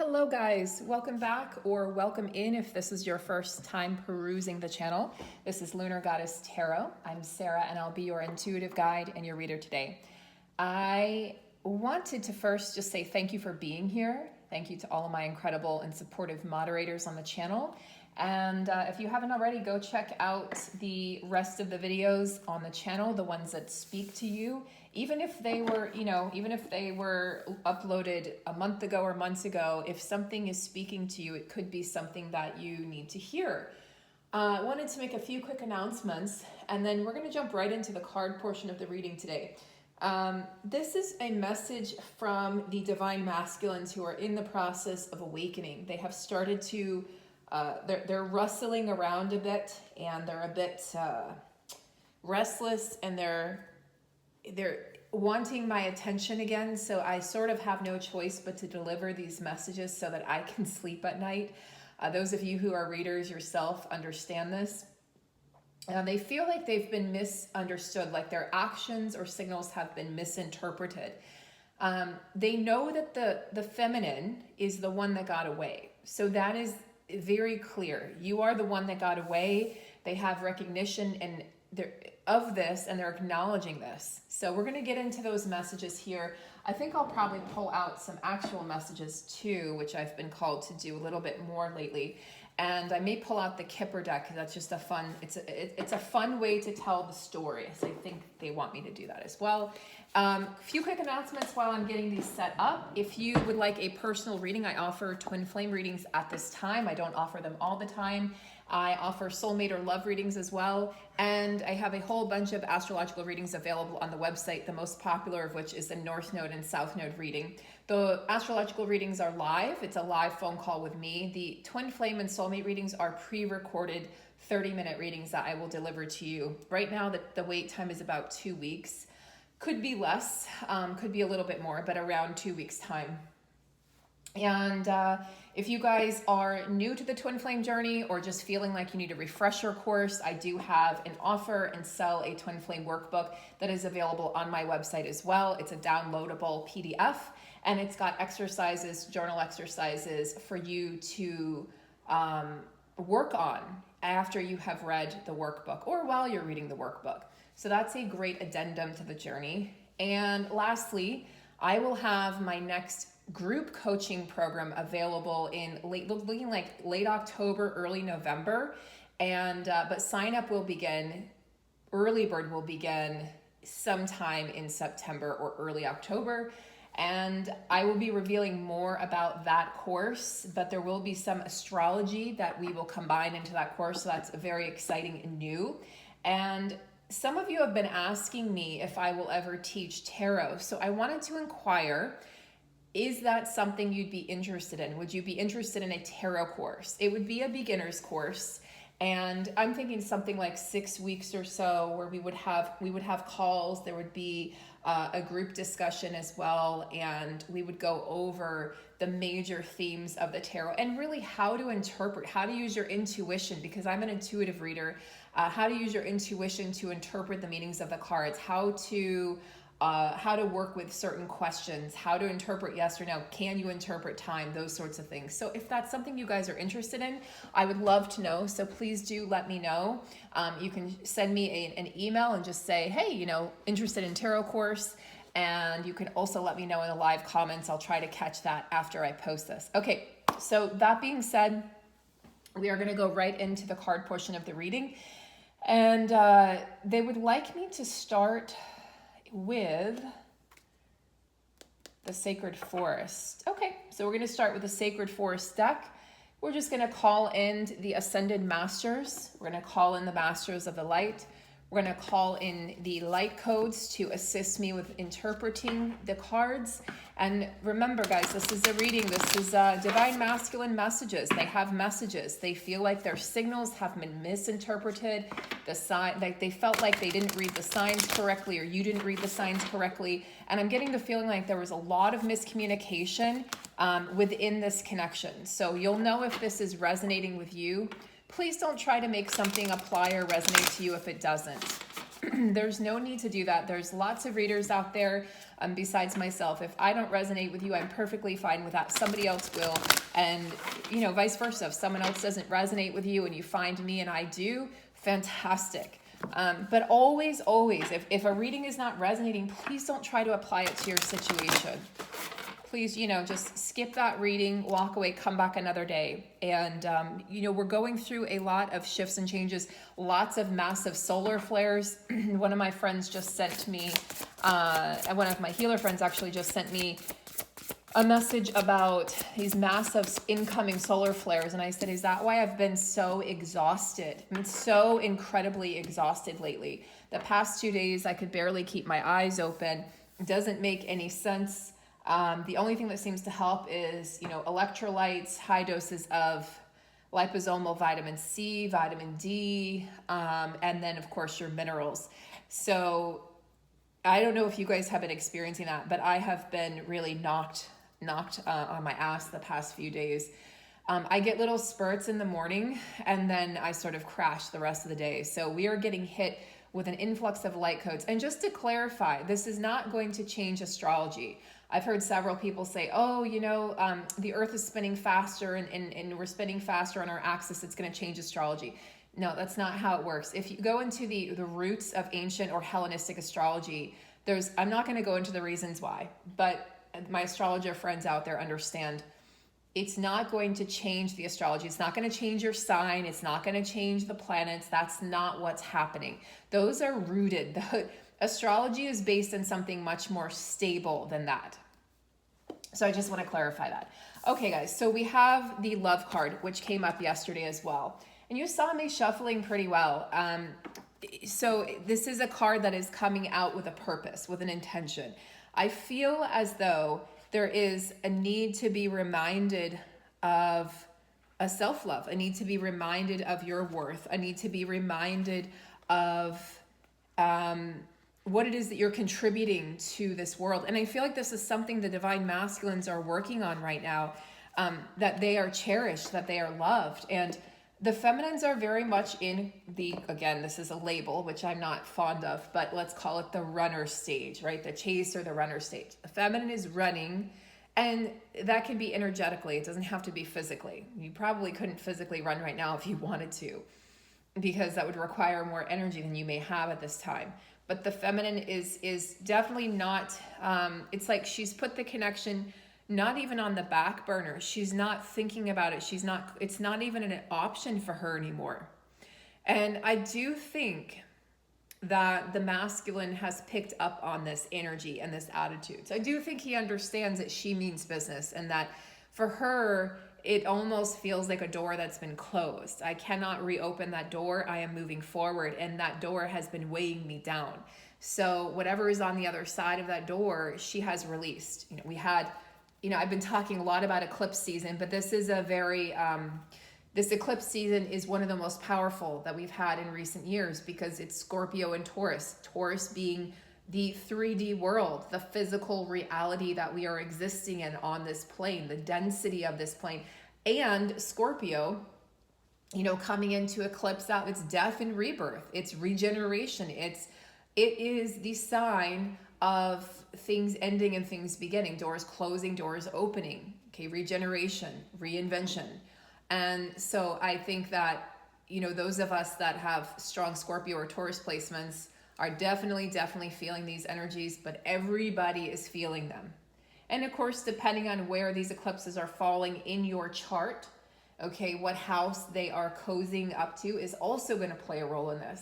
Hello guys, welcome back or welcome in if this is your first time perusing the channel. This is Lunar Goddess Tarot. I'm Sarah and I'll be your intuitive guide and your reader today. I wanted to first just say thank you for being here. Thank you to all of my incredible and supportive moderators on the channel. And if you haven't already, go check out the rest of the videos on the channel, the ones that speak to you. Even if they were, even if they were uploaded a month ago or months ago, if something is speaking to you, it could be something that you need to hear. I wanted to make a few quick announcements, and then we're going to jump right into the card portion of the reading today. This is a message from the divine masculines who are in the process of awakening. They have started to, they're rustling around a bit, and they're a bit restless, and they're wanting my attention again. So I sort of have no choice but to deliver these messages so that I can sleep at night. Those of you who are readers yourself understand this. They feel like they've been misunderstood, like their actions or signals have been misinterpreted. They know that the feminine is the one that got away. So that is very clear. You are the one that got away. They have recognition and of this, and they're acknowledging this. So we're going to get into those messages here. I think I'll probably pull out some actual messages too, which I've been called to do a little bit more lately. And I may pull out the Kipper deck because that's just a fun, it's a fun way to tell the story. So I think they want me to do that as well. A few quick announcements while I'm getting these set up. If you would like a personal reading, I offer twin flame readings at this time. I don't offer them all the time. I offer soulmate or love readings as well. And I have a whole bunch of astrological readings available on the website, the most popular of which is the North Node and South Node reading. The astrological readings are live. It's a live phone call with me. The twin flame and soulmate readings are pre-recorded 30-minute readings that I will deliver to you. Right now, the wait time is about 2 weeks. Could be less, could be a little bit more, but around 2 weeks time. And if you guys are new to the twin flame journey or just feeling like you need a refresher course, I do have an offer and sell a twin flame workbook that is available on my website as well. It's a downloadable PDF, and it's got exercises, journal exercises for you to work on after you have read the workbook or while you're reading the workbook. So that's a great addendum to the journey. And lastly, I will have my next group coaching program available in late October, early November. And but sign up will begin, early bird will begin sometime in September or early October. And I will be revealing more about that course, but there will be some astrology that we will combine into that course. So that's very exciting and new. And some of you have been asking me if I will ever teach tarot. So I wanted to inquire, is that something you'd be interested in? Would you be interested in a tarot course? It would be a beginner's course. And I'm thinking something like 6 weeks or so where we would have calls. There would be a group discussion as well. And we would go over the major themes of the tarot and really how to interpret, how to use your intuition, because I'm an intuitive reader, how to use your intuition to interpret the meanings of the cards, how to work with certain questions, how to interpret yes or no, can you interpret time, those sorts of things. So if that's something you guys are interested in, I would love to know. So please do let me know. You can send me an email and just say, hey, interested in tarot course. And you can also let me know in the live comments. I'll try to catch that after I post this. Okay, so that being said, we are going to go right into the card portion of the reading. And they would like me to start with the Sacred Forest. Okay, so we're going to start with the Sacred Forest deck. We're just going to call in the Ascended Masters. We're going to call in the Masters of the Light. We're going to call in the light codes to assist me with interpreting the cards. And remember, guys, this is a reading. This is divine masculine messages. They have messages. They feel like their signals have been misinterpreted. They felt like they didn't read the signs correctly, or you didn't read the signs correctly. And I'm getting the feeling like there was a lot of miscommunication within this connection. So you'll know if this is resonating with you. Please don't try to make something apply or resonate to you if it doesn't. There's no need to do that. There's lots of readers out there. besides myself. If I don't resonate with you, I'm perfectly fine with that. Somebody else will. And, you know, vice versa. If someone else doesn't resonate with you and you find me and I do, fantastic. But always, if a reading is not resonating, please don't try to apply it to your situation. Please, you know, just skip that reading, walk away, come back another day. And, you know, we're going through a lot of shifts and changes, lots of massive solar flares. One of my friends just sent me, one of my healer friends actually just sent me a message about these massive incoming solar flares. And I said, is that why I've been so exhausted? I've been so incredibly exhausted lately. The past 2 days, I could barely keep my eyes open. It doesn't make any sense. The only thing that seems to help is, you know, electrolytes, high doses of liposomal vitamin C, vitamin D, and then of course your minerals. So I don't know if you guys have been experiencing that, but I have been really knocked on my ass the past few days. I get little spurts in the morning and then I sort of crash the rest of the day. So we are getting hit with an influx of light codes. And just to clarify, this is not going to change astrology. I've heard several people say, oh, you know, the earth is spinning faster and we're spinning faster on our axis. It's going to change astrology. No, that's not how it works. If you go into the roots of ancient or Hellenistic astrology, I'm not going to go into the reasons why, but my astrologer friends out there understand it's not going to change the astrology. It's not going to change your sign. It's not going to change the planets. That's not what's happening. Those are rooted. Astrology is based on something much more stable than that. So I just want to clarify that. Okay, guys, so we have the love card, which came up yesterday as well. And you saw me shuffling pretty well. So this is a card that is coming out with a purpose, with an intention. I feel as though there is a need to be reminded of a self-love. I need to be reminded of your worth. I need to be reminded of what it is that you're contributing to this world. And I feel like this is something the divine masculines are working on right now, that they are cherished, that they are loved. And the feminines are very much in the, again, this is a label, which I'm not fond of, but let's call it the runner stage, right? The chase or the runner stage. The feminine is running, and that can be energetically. It doesn't have to be physically. You probably couldn't physically run right now if you wanted to, because that would require more energy than you may have at this time. But the feminine is definitely not, it's like she's put the connection not even on the back burner. She's not thinking about it. It's not even an option for her anymore. And I do think that the masculine has picked up on this energy and this attitude. So I do think he understands that she means business, and that for her, it almost feels like a door that's been closed. I cannot reopen that door. I am moving forward, and that door has been weighing me down. So whatever is on the other side of that door, she has released. I've been talking a lot about eclipse season, but this is a very, this eclipse season is one of the most powerful that we've had in recent years, because it's Scorpio and Taurus. Taurus being the 3D world, the physical reality that we are existing in on this plane, the density of this plane. And Scorpio, coming into eclipse out, it's death and rebirth, it's regeneration, it is the sign of things ending and things beginning, doors closing, doors opening, okay, regeneration, reinvention. And so I think that, those of us that have strong Scorpio or Taurus placements are definitely feeling these energies, but everybody is feeling them. And of course, depending on where these eclipses are falling in your chart, okay, what house they are cozying up to is also going to play a role in this.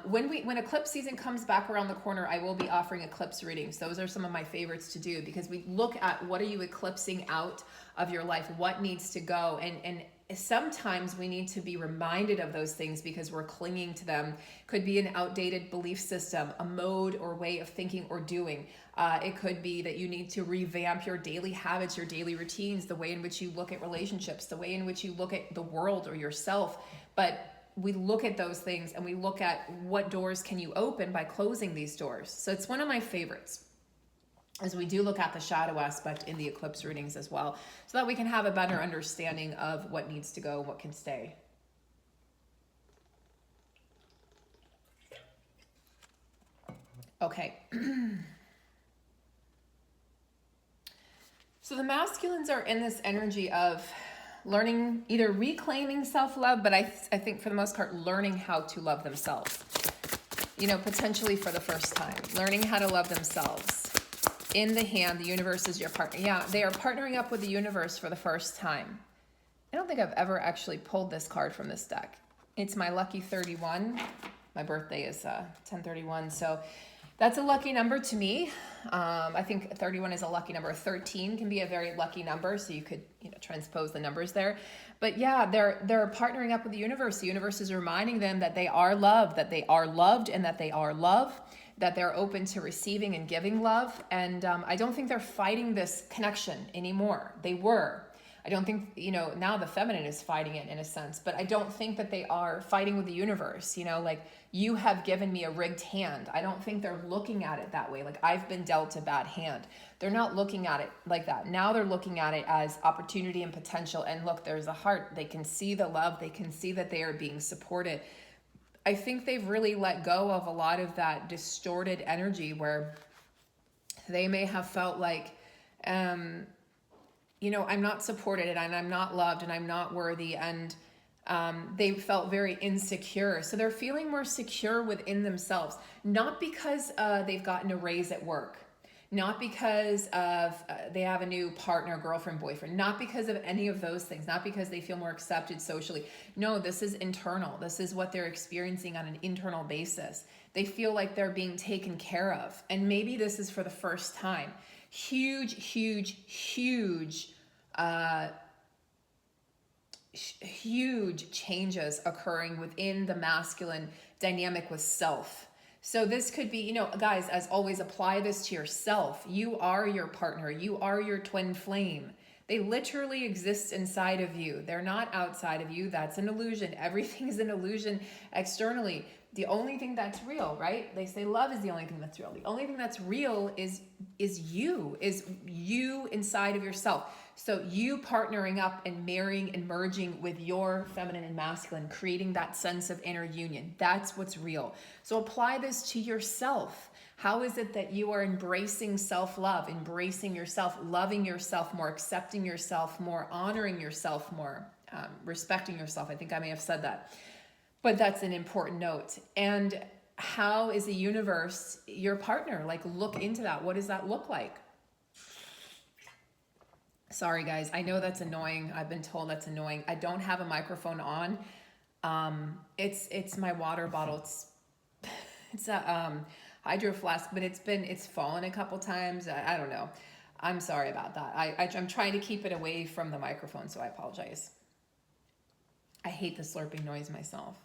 When eclipse season comes back around the corner, I will be offering eclipse readings. Those are some of my favorites to do, because we look at what are you eclipsing out of your life, what needs to go, and sometimes we need to be reminded of those things because we're clinging to them. Could be an outdated belief system, a mode or way of thinking or doing. It could be that you need to revamp your daily habits, your daily routines, the way in which you look at relationships, the way in which you look at the world or yourself. But we look at those things and we look at what doors can you open by closing these doors. So it's one of my favorites, as we do look at the shadow aspect in the eclipse readings as well, so that we can have a better understanding of what needs to go, what can stay. Okay. So the masculines are in this energy of learning, either reclaiming self-love, but I think for the most part, learning how to love themselves. You know, potentially for the first time, learning how to love themselves. In the hand, the universe is your partner. Yeah, they are partnering up with the universe for the first time. I don't think I've ever actually pulled this card from this deck. It's my lucky 31. My birthday is 10/31, so that's a lucky number to me. I think 31 is a lucky number. 13 can be a very lucky number, so you could, you know, transpose the numbers there. But yeah, they're partnering up with the universe. The universe is reminding them that they are loved, and that they are love, that they're open to receiving and giving love. And I don't think they're fighting this connection anymore. They were. I don't think, you know, now the feminine is fighting it in a sense, but I don't think that they are fighting with the universe, you know, like, you have given me a rigged hand. I don't think they're looking at it that way. Like, I've been dealt a bad hand. They're not looking at it like that. Now they're looking at it as opportunity and potential. And look, there's a heart. They can see the love. They can see that they are being supported. I think they've really let go of a lot of that distorted energy where they may have felt like, you know, I'm not supported and I'm not loved and I'm not worthy, and they felt very insecure. So they're feeling more secure within themselves, not because they've gotten a raise at work, not because of they have a new partner, girlfriend, boyfriend, not because of any of those things, not because they feel more accepted socially. No, this is internal. This is what they're experiencing on an internal basis. They feel like they're being taken care of. And maybe this is for the first time. Huge changes occurring within the masculine dynamic with self. So this could be, you know, guys, as always, apply this to yourself. You are your partner. You are your twin flame. They literally exist inside of you. They're not outside of you. That's an illusion. Everything is an illusion externally. The only thing that's real, right? They say love is the only thing that's real. The only thing that's real is you inside of yourself. So you partnering up and marrying and merging with your feminine and masculine, creating that sense of inner union. That's what's real. So apply this to yourself. How is it that you are embracing self-love, embracing yourself, loving yourself more, accepting yourself more, honoring yourself more, respecting yourself? I think I may have said that. But that's an important note. And how is the universe your partner? Like, look into that. What does that look like? Sorry, guys. I know that's annoying. I've been told that's annoying. I don't have a microphone on. It's my water bottle. It's a hydro flask, but it's fallen a couple times. I don't know. I'm sorry about that. I'm trying to keep it away from the microphone, so I apologize. I hate the slurping noise myself.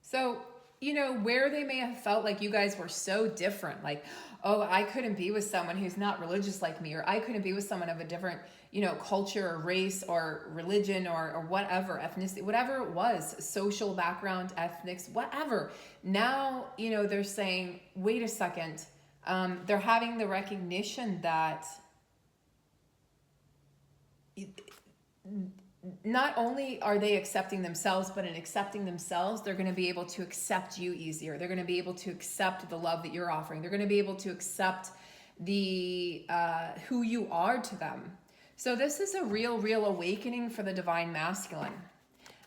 So, you know, where they may have felt like you guys were so different, like, oh, I couldn't be with someone who's not religious like me, or I couldn't be with someone of a different, you know, culture or race or religion or whatever, ethnicity, whatever it was, social background, ethnics, whatever. Now, you know, they're saying, wait a second. They're having the recognition that not only are they accepting themselves, but in accepting themselves, they're going to be able to accept you easier. They're going to be able to accept the love that you're offering. They're going to be able to accept the who you are to them. So this is a real awakening for the divine masculine.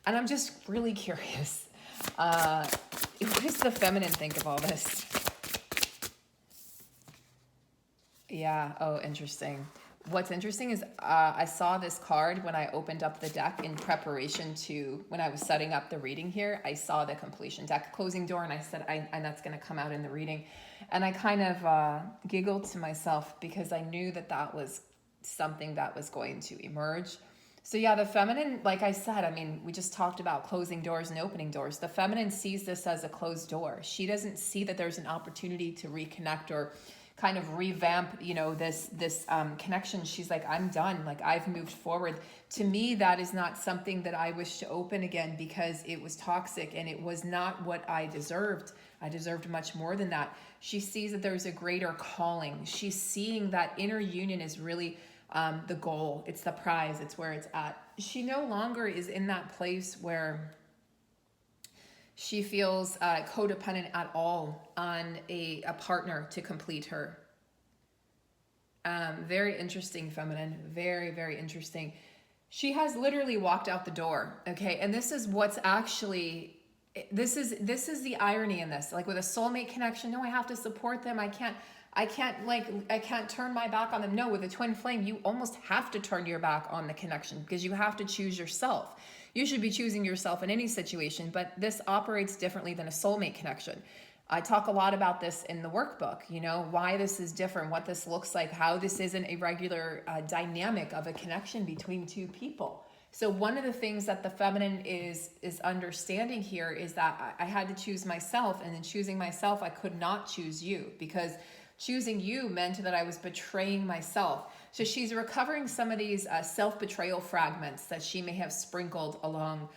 And I'm just really curious. What does the feminine think of all this? Yeah. Oh, interesting. What's interesting is I saw this card when I opened up the deck in preparation to, when I was setting up the reading here, I saw the completion deck, closing door, and I said, and that's going to come out in the reading. And I kind of giggled to myself because I knew that that was something that was going to emerge. So yeah, the feminine, like I said, I mean, we just talked about closing doors and opening doors. The feminine sees this as a closed door. She doesn't see that there's an opportunity to reconnect or kind of revamp, you know, this connection. She's like, I'm done. Like, I've moved forward. To me, that is not something that I wish to open again because it was toxic and it was not what I deserved. I deserved much more than that. She sees that there's a greater calling. She's seeing that inner union is really the goal. It's the prize. It's where it's at. She no longer is in that place where she feels codependent at all on a partner to complete her. Very interesting, feminine. Very, very interesting. She has literally walked out the door. Okay. And this is what's actually, this is the irony in this. Like with a soulmate connection, no, I have to support them. I can't turn my back on them. No, with a twin flame, you almost have to turn your back on the connection because you have to choose yourself. You should be choosing yourself in any situation, but this operates differently than a soulmate connection. I talk a lot about this in the workbook, you know, why this is different, what this looks like, how this isn't a regular dynamic of a connection between two people. So one of the things that the feminine is understanding here is that I had to choose myself, and in choosing myself, I could not choose you because choosing you meant that I was betraying myself. So she's recovering some of these self-betrayal fragments that she may have sprinkled along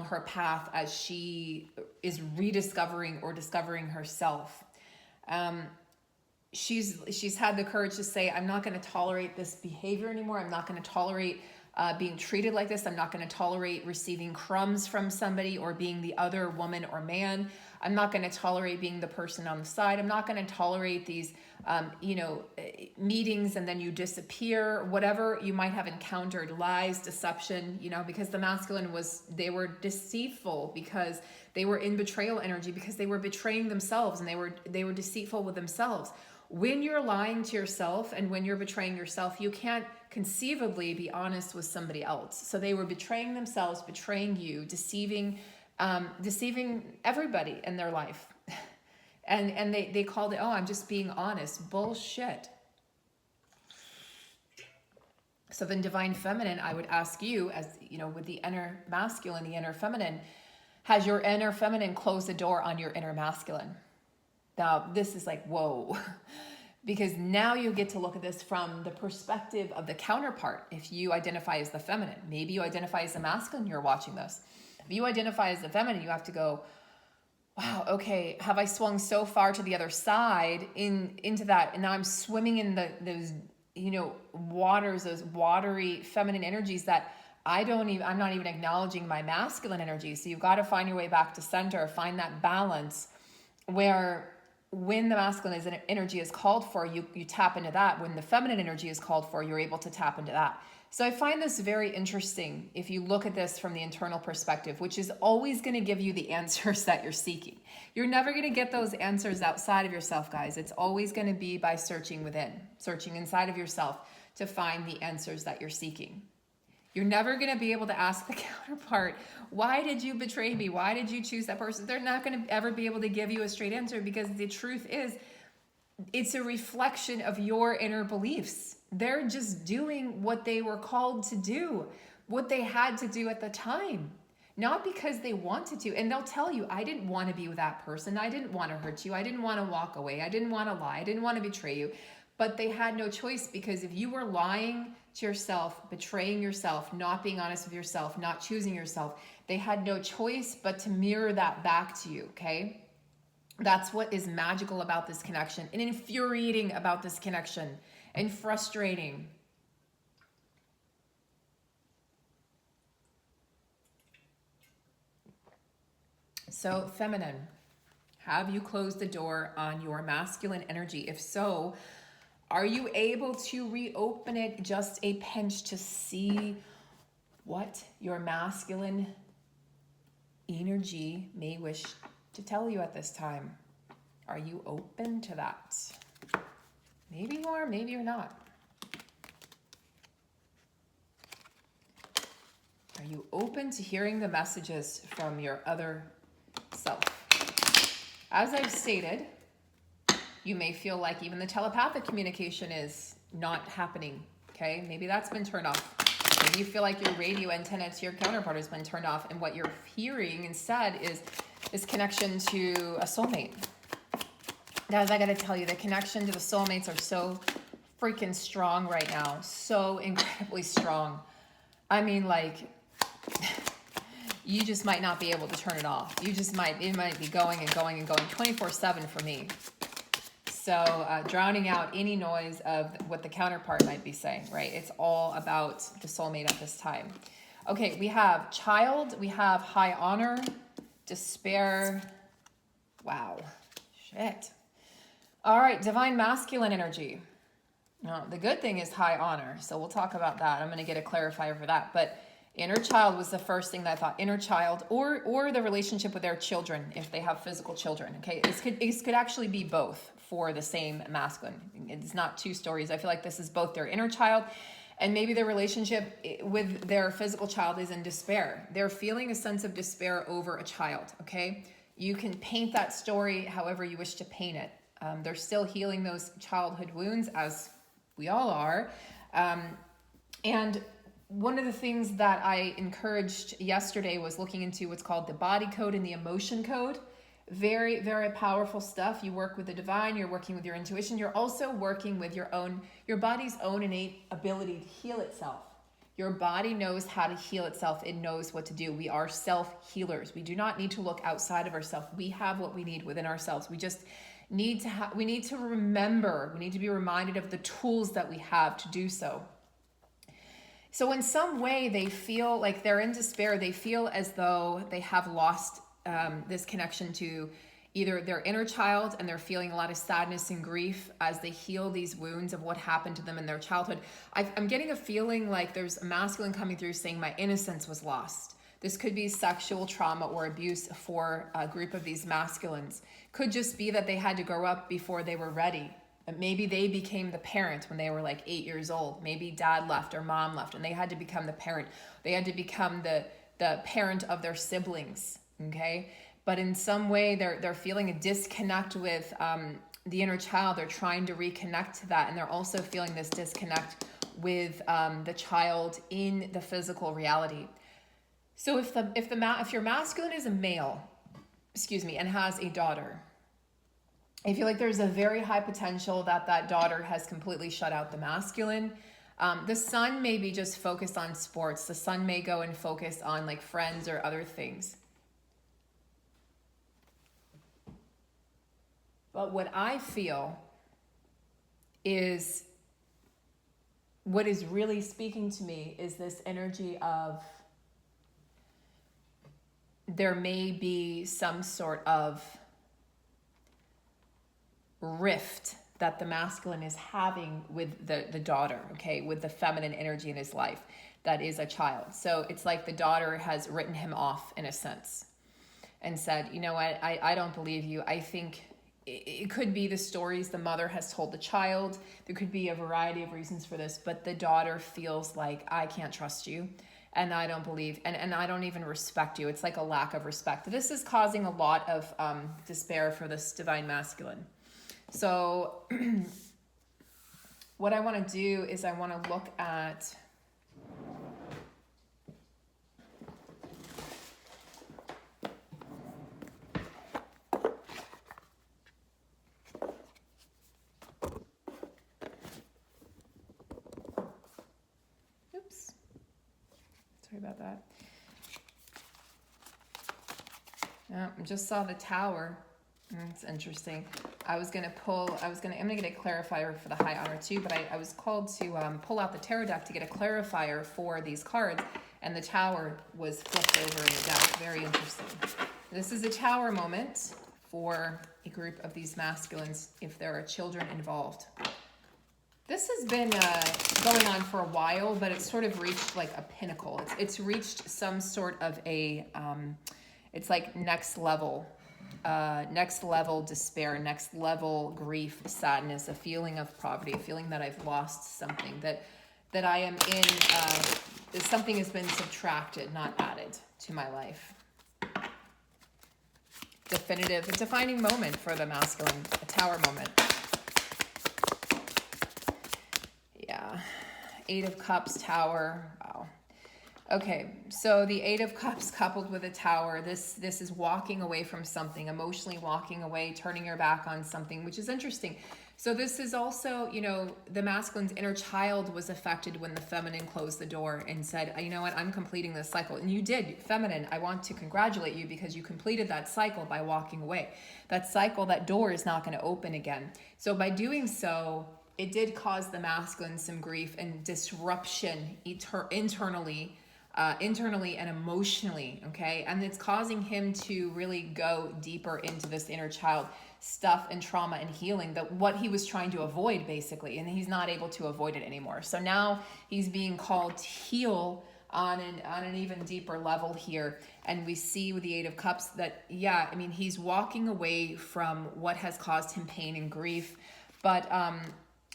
her path as she is rediscovering or discovering herself. She's had the courage to say, I'm not going to tolerate this behavior anymore. I'm not going to tolerate being treated like this. I'm not going to tolerate receiving crumbs from somebody or being the other woman or man. I'm not going to tolerate being the person on the side. I'm not going to tolerate these, meetings and then you disappear, whatever you might have encountered, lies, deception, because the masculine they were deceitful because they were in betrayal energy, because they were betraying themselves and they were deceitful with themselves. When you're lying to yourself and when you're betraying yourself, you can't conceivably be honest with somebody else. So they were betraying themselves, betraying you, deceiving everybody in their life. And they called it, oh, I'm just being honest. Bullshit. So then divine feminine, I would ask you, as with the inner masculine, the inner feminine, has your inner feminine closed the door on your inner masculine? Now, this is like, whoa, because now you get to look at this from the perspective of the counterpart. If you identify as the feminine, maybe you identify as the masculine, you're watching this. If you identify as the feminine, you have to go, wow, okay, have I swung so far to the other side into that, and now I'm swimming in those waters, those watery feminine energies that I'm not even acknowledging my masculine energy. So you've got to find your way back to center, find that balance where when the masculine energy is called for, you tap into that. When the feminine energy is called for, you're able to tap into that. So I find this very interesting if you look at this from the internal perspective, which is always going to give you the answers that you're seeking. You're never going to get those answers outside of yourself, guys. It's always going to be by searching within, searching inside of yourself to find the answers that you're seeking. You're never going to be able to ask the counterpart, why did you betray me? Why did you choose that person? They're not going to ever be able to give you a straight answer, because the truth is, it's a reflection of your inner beliefs. They're just doing what they were called to do, what they had to do at the time, not because they wanted to. And they'll tell you, I didn't want to be with that person. I didn't want to hurt you. I didn't want to walk away. I didn't want to lie. I didn't want to betray you. But they had no choice, because if you were lying to yourself, betraying yourself, not being honest with yourself, not choosing yourself, they had no choice but to mirror that back to you, okay? That's what is magical about this connection and infuriating about this connection and frustrating. So feminine, have you closed the door on your masculine energy? If so, are you able to reopen it just a pinch to see what your masculine energy may wish to tell you at this time? Are you open to that? Maybe you are, maybe you're not. Are you open to hearing the messages from your other self? As I've stated, you may feel like even the telepathic communication is not happening, okay? Maybe that's been turned off. Maybe you feel like your radio antenna to your counterpart has been turned off, and what you're hearing instead is this connection to a soulmate. Guys, I gotta tell you, the connection to the soulmates are so freaking strong right now. So incredibly strong. I mean, like, you just might not be able to turn it off. It might be going and going and going 24/7 for me. So drowning out any noise of what the counterpart might be saying, right? It's all about the soulmate at this time. Okay, we have child, we have high honor, despair. Wow, shit. All right, divine masculine energy. Now, the good thing is high honor. So we'll talk about that. I'm going to get a clarifier for that. But inner child was the first thing that I thought. Inner child or the relationship with their children if they have physical children. Okay, this could actually be both for the same masculine. It's not two stories. I feel like this is both their inner child and maybe their relationship with their physical child is in despair. They're feeling a sense of despair over a child. Okay, you can paint that story however you wish to paint it. They're still healing those childhood wounds, as we all are. And one of the things that I encouraged yesterday was looking into what's called the body code and the emotion code. Very, very powerful stuff. You work with the divine, you're working with your intuition. You're also working with your body's own innate ability to heal itself. Your body knows how to heal itself. It knows what to do. We are self-healers. We do not need to look outside of ourselves. We have what we need within ourselves. We just need to remember, we need to be reminded of the tools that we have to do so. So in some way they feel like they're in despair. They feel as though they have lost this connection to either their inner child, and they're feeling a lot of sadness and grief as they heal these wounds of what happened to them in their childhood. I'm getting a feeling like there's a masculine coming through saying my innocence was lost. This could be sexual trauma or abuse for a group of these masculines. Could just be that they had to grow up before they were ready. Maybe they became the parent when they were like 8 years old. Maybe dad left or mom left and they had to become the parent. They had to become the parent of their siblings, okay? But in some way they're feeling a disconnect with the inner child. They're trying to reconnect to that, and they're also feeling this disconnect with the child in the physical reality. So if your masculine is a male, and has a daughter, I feel like there's a very high potential that daughter has completely shut out the masculine. The son may be just focused on sports. The son may go and focus on like friends or other things. But what I feel is, what is really speaking to me is this energy of there may be some sort of rift that the masculine is having with the daughter, okay, with the feminine energy in his life that is a child. So it's like the daughter has written him off in a sense and said, you know what, I don't believe you. I think it could be the stories the mother has told the child. There could be a variety of reasons for this, but the daughter feels like, I can't trust you. And I don't believe, and I don't even respect you. It's like a lack of respect. This is causing a lot of despair for this divine masculine. So what I want to do is I want to look at about that. I just saw the Tower. It's interesting. I'm gonna get a clarifier for the high honor too, but I was called to pull out the tarot deck to get a clarifier for these cards, and the Tower was flipped over in the deck. Very interesting. This is a Tower moment for a group of these masculines if there are children involved. This has been going on for a while, but it's sort of reached like a pinnacle. It's reached some sort of a, it's like next level despair, next level grief, sadness, a feeling of poverty, a feeling that I've lost something, that I am in, something has been subtracted, not added to my life. Definitive, a defining moment for the masculine, a Tower moment. Yeah, 8 of Cups, Tower, wow. Okay, so the 8 of Cups coupled with a Tower, this is walking away from something, emotionally walking away, turning your back on something, which is interesting. So this is also, you know, the masculine's inner child was affected when the feminine closed the door and said, you know what, I'm completing this cycle. And you did, feminine, I want to congratulate you because you completed that cycle by walking away. That cycle, that door is not going to open again. So by doing so, it did cause the masculine some grief and disruption internally and emotionally, okay? And it's causing him to really go deeper into this inner child. stuff and trauma and healing, that what he was trying to avoid basically, and he's not able to avoid it anymore. So now he's being called to heal on an even deeper level here. And we see with the Eight of Cups that, yeah, I mean, he's walking away from what has caused him pain and grief. But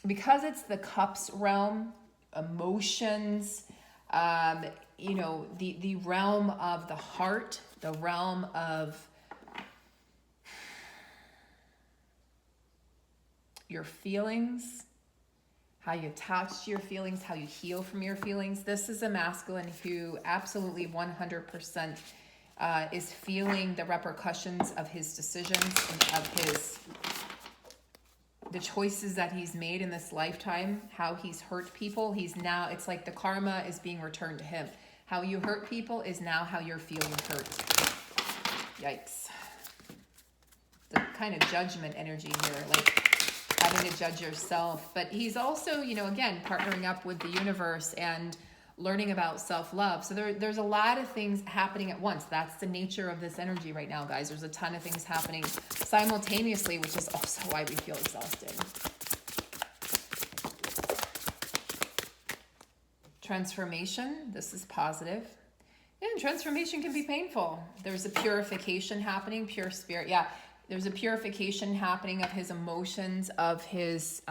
because it's the Cups realm, emotions, you know, the realm of the heart, the realm of your feelings, how you attach to your feelings, how you heal from your feelings. This is a masculine who absolutely 100% is feeling the repercussions of his decisions and of the choices that he's made in this lifetime, how he's hurt people. He's now, it's like the karma is being returned to him. How you hurt people is now how you're feeling hurt. Yikes. The kind of judgment energy here, like having to judge yourself. But he's also, you know, again, partnering up with the universe and learning about self-love. So there's a lot of things happening at once. That's the nature of this energy right now, guys. There's a ton of things happening simultaneously, which is also why we feel exhausted. Transformation, this is positive. And transformation can be painful. There's a purification happening, pure spirit. Yeah, there's a purification happening of his emotions, of his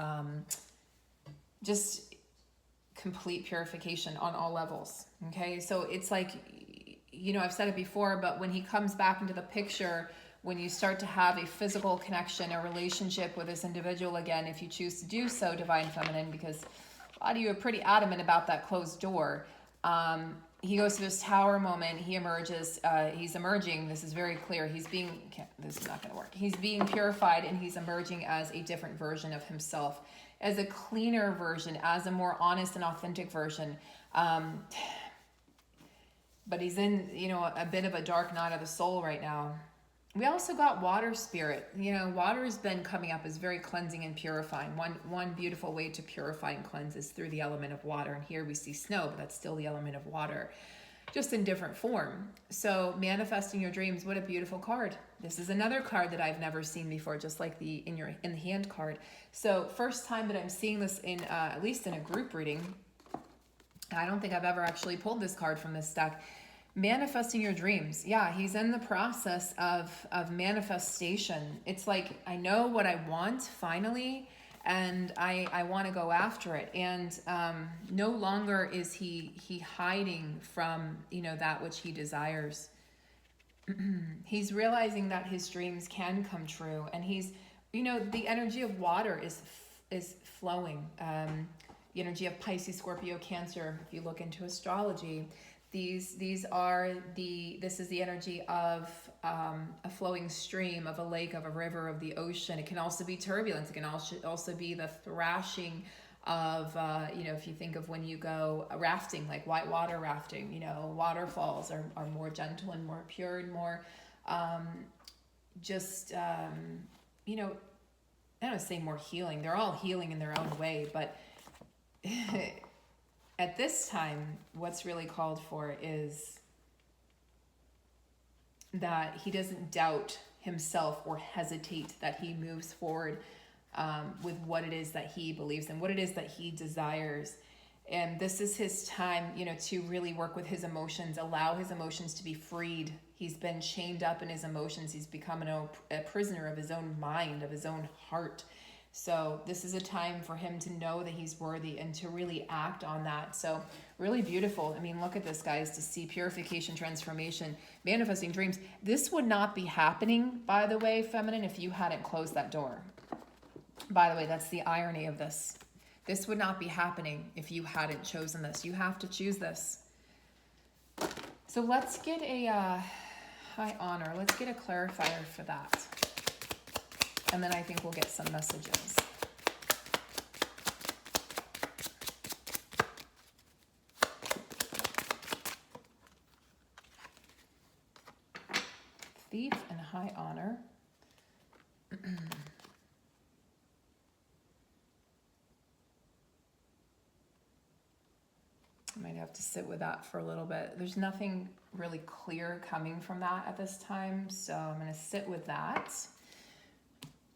just complete purification on all levels. Okay, so it's like, you know, I've said it before, but when he comes back into the picture, when you start to have a physical connection, a relationship with this individual again, if you choose to do so, Divine Feminine, because a lot of you are pretty adamant about that closed door. He goes to this tower moment, he emerges, he's emerging, this is very clear, this is not going to work. He's being purified and he's emerging as a different version of himself, as a cleaner version, as a more honest and authentic version. But he's in, you know, a bit of a dark night of the soul right now. We also got water spirit. You know, water has been coming up as very cleansing and purifying. One beautiful way to purify and cleanse is through the element of water. And here we see snow, but that's still the element of water, just in different form. So manifesting your dreams, what a beautiful card. This is another card that I've never seen before, just like the in the hand card. So first time that I'm seeing this in at least in a group reading. I don't think I've ever actually pulled this card from this deck. Manifesting your dreams. Yeah, he's in the process of manifestation. It's like, I know what I want finally, and I want to go after it. And no longer is he hiding from, you know, that which he desires. He's realizing that his dreams can come true, and he's, you know, the energy of water is flowing. The energy of Pisces, Scorpio, Cancer. If you look into astrology, this is the energy of a flowing stream, of a lake, of a river, of the ocean. It can also be turbulence. It can also be the thrashing of, you know, if you think of when you go rafting, like whitewater rafting, you know, waterfalls are more gentle and more pure and more you know, I don't want to say more healing. They're all healing in their own way, but at this time, what's really called for is that he doesn't doubt himself or hesitate, that he moves forward with what it is that he believes in, what it is that he desires. And this is his time, you know, to really work with his emotions, allow his emotions to be freed. He's been chained up in his emotions. He's become a prisoner of his own mind, of his own heart. So this is a time for him to know that he's worthy and to really act on that. So really beautiful. I mean, look at this, guys, to see purification, transformation, manifesting dreams. This would not be happening, by the way, Feminine, if you hadn't closed that door. By the way, that's the irony of this. This would not be happening if you hadn't chosen this. You have to choose this. So let's get a high honor. Let's get a clarifier for that. And then I think we'll get some messages. Thief and high honor. I might have to sit with that for a little bit. There's nothing really clear coming from that at this time, so I'm going to sit with that.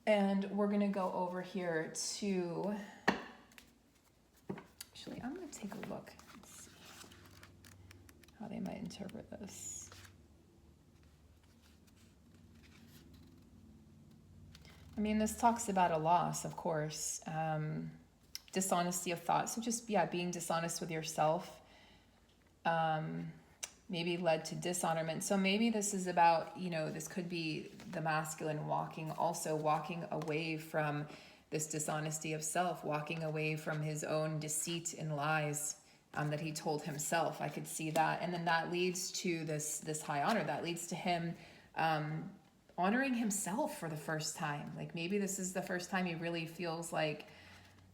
And we're going to go over here to, actually, I'm going to take a look and see how they might interpret this. I mean, this talks about a loss, of course, dishonesty of thought. So just, yeah, being dishonest with yourself, maybe led to dishonorment. So maybe this is about, you know, this could be the masculine walking away from this dishonesty of self, walking away from his own deceit and lies that he told himself. I could see that. And then that leads to this high honor. That leads to him honoring himself for the first time. Like maybe this is the first time he really feels like,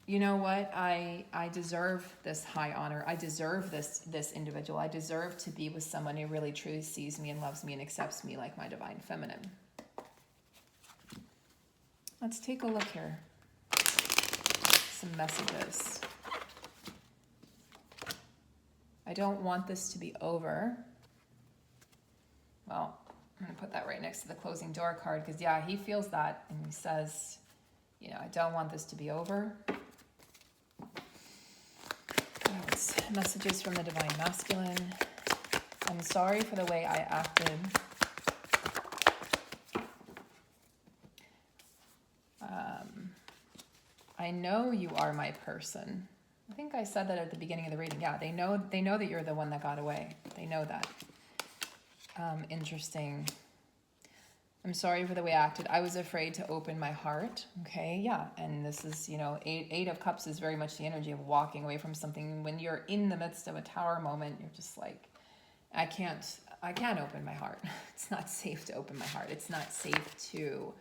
you know what, I deserve this high honor. I deserve this individual. I deserve to be with someone who really truly sees me and loves me and accepts me like my divine feminine. Let's take a look here. Some messages. I don't want this to be over. Well, I'm going to put that right next to the closing door card because, yeah, he feels that. And he says, you know, I don't want this to be over. Messages from the divine masculine. I'm sorry for the way I acted. I know you are my person. I think I said that at the beginning of the reading. Yeah, they know that you're the one that got away. They know that. Interesting. I'm sorry for the way I acted. I was afraid to open my heart. Okay, yeah. And this is, you know, eight of cups is very much the energy of walking away from something. When you're in the midst of a tower moment, you're just like, I can't open my heart. It's not safe to open my heart. It's not safe to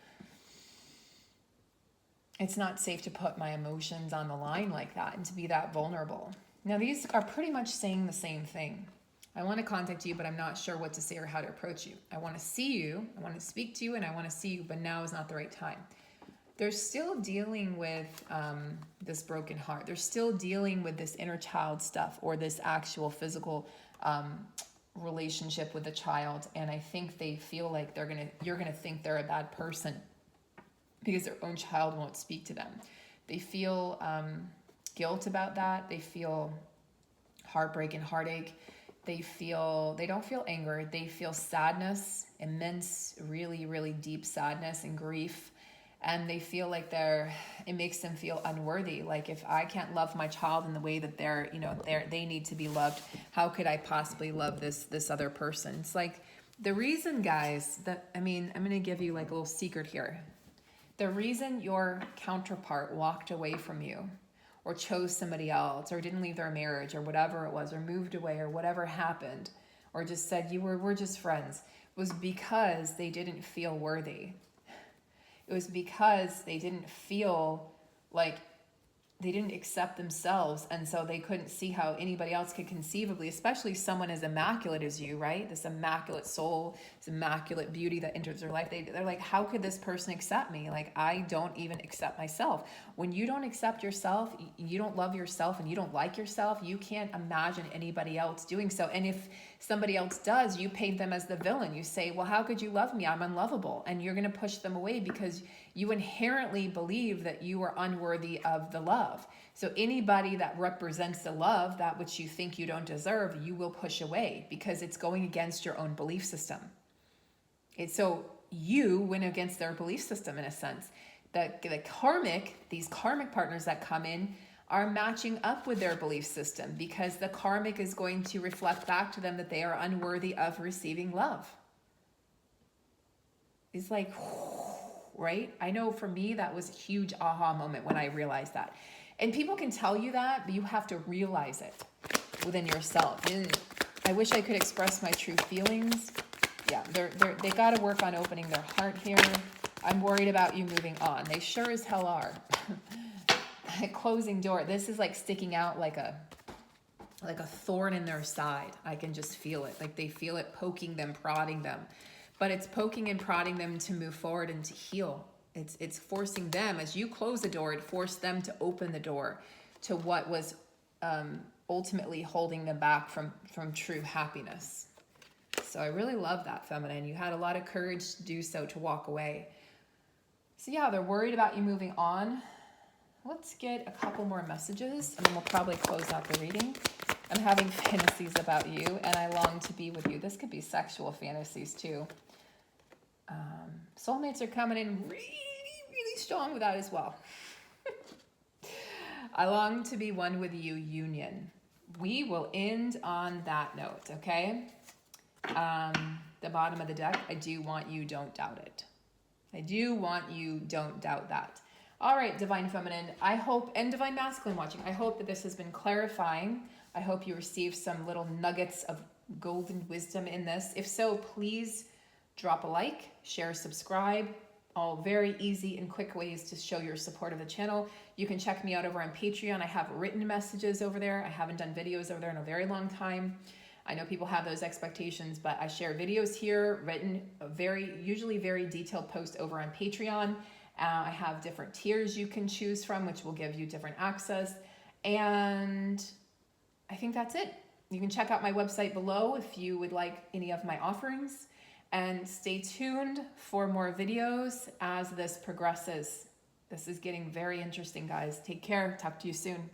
put my emotions on the line like that and to be that vulnerable. Now, these are pretty much saying the same thing. I want to contact you, but I'm not sure what to say or how to approach you. I want to see you, I want to speak to you, and I want to see you, but now is not the right time. They're still dealing with this broken heart. They're still dealing with this inner child stuff or this actual physical relationship with the child. And I think they feel like you're gonna think they're a bad person because their own child won't speak to them. They feel guilt about that. They feel heartbreak and heartache. They don't feel anger. They feel sadness, immense, really, really deep sadness and grief. And they feel like it makes them feel unworthy. Like, if I can't love my child in the way that they need to be loved, how could I possibly love this other person? It's like the reason, guys, I'm going to give you like a little secret here. The reason your counterpart walked away from you, or chose somebody else, or didn't leave their marriage, or whatever it was, or moved away, or whatever happened, or just said we're just friends, was because they didn't feel worthy. It was because they didn't feel like they didn't accept themselves, and so they couldn't see how anybody else could conceivably, especially someone as immaculate as you, right? This immaculate soul, this immaculate beauty that enters their life. They're like, how could this person accept me? Like, I don't even accept myself. When you don't accept yourself, you don't love yourself, and you don't like yourself, you can't imagine anybody else doing so. And if somebody else does, you paint them as the villain. You say, well, how could you love me? I'm unlovable. And you're going to push them away because you inherently believe that you are unworthy of the love. So anybody that represents the love, that which you think you don't deserve, you will push away because it's going against your own belief system. So you went against their belief system in a sense. These karmic partners that come in are matching up with their belief system because the karmic is going to reflect back to them that they are unworthy of receiving love. It's like, right? I know for me, that was a huge aha moment when I realized that. And people can tell you that, but you have to realize it within yourself. And I wish I could express my true feelings. Yeah, they got to work on opening their heart here. I'm worried about you moving on. They sure as hell are. Closing door. This is like sticking out like a thorn in their side. I can just feel it. Like they feel it poking them, prodding them. But it's poking and prodding them to move forward and to heal. It's forcing them, as you close the door, it forced them to open the door to what was ultimately holding them back from true happiness. So I really love that, feminine. You had a lot of courage to do so, to walk away. So yeah, they're worried about you moving on. Let's get a couple more messages and then we'll probably close out the reading. I'm having fantasies about you and I long to be with you. This could be sexual fantasies too. Soulmates are coming in really strong with that as well. I long to be one with you, union. We will end on that note, okay? The bottom of the deck, I do want you, don't doubt it. I do want you, don't doubt that. All right, Divine Feminine, I hope, and Divine Masculine watching, I hope that this has been clarifying. I hope you received some little nuggets of golden wisdom in this. If so, please drop a like, share, subscribe. All very easy and quick ways to show your support of the channel. You can check me out over on Patreon. I have written messages over there. I haven't done videos over there in a very long time. I know people have those expectations, but I share videos here, written, usually very detailed posts over on Patreon. I have different tiers you can choose from, which will give you different access. And I think that's it. You can check out my website below if you would like any of my offerings. And stay tuned for more videos as this progresses. This is getting very interesting, guys. Take care. Talk to you soon.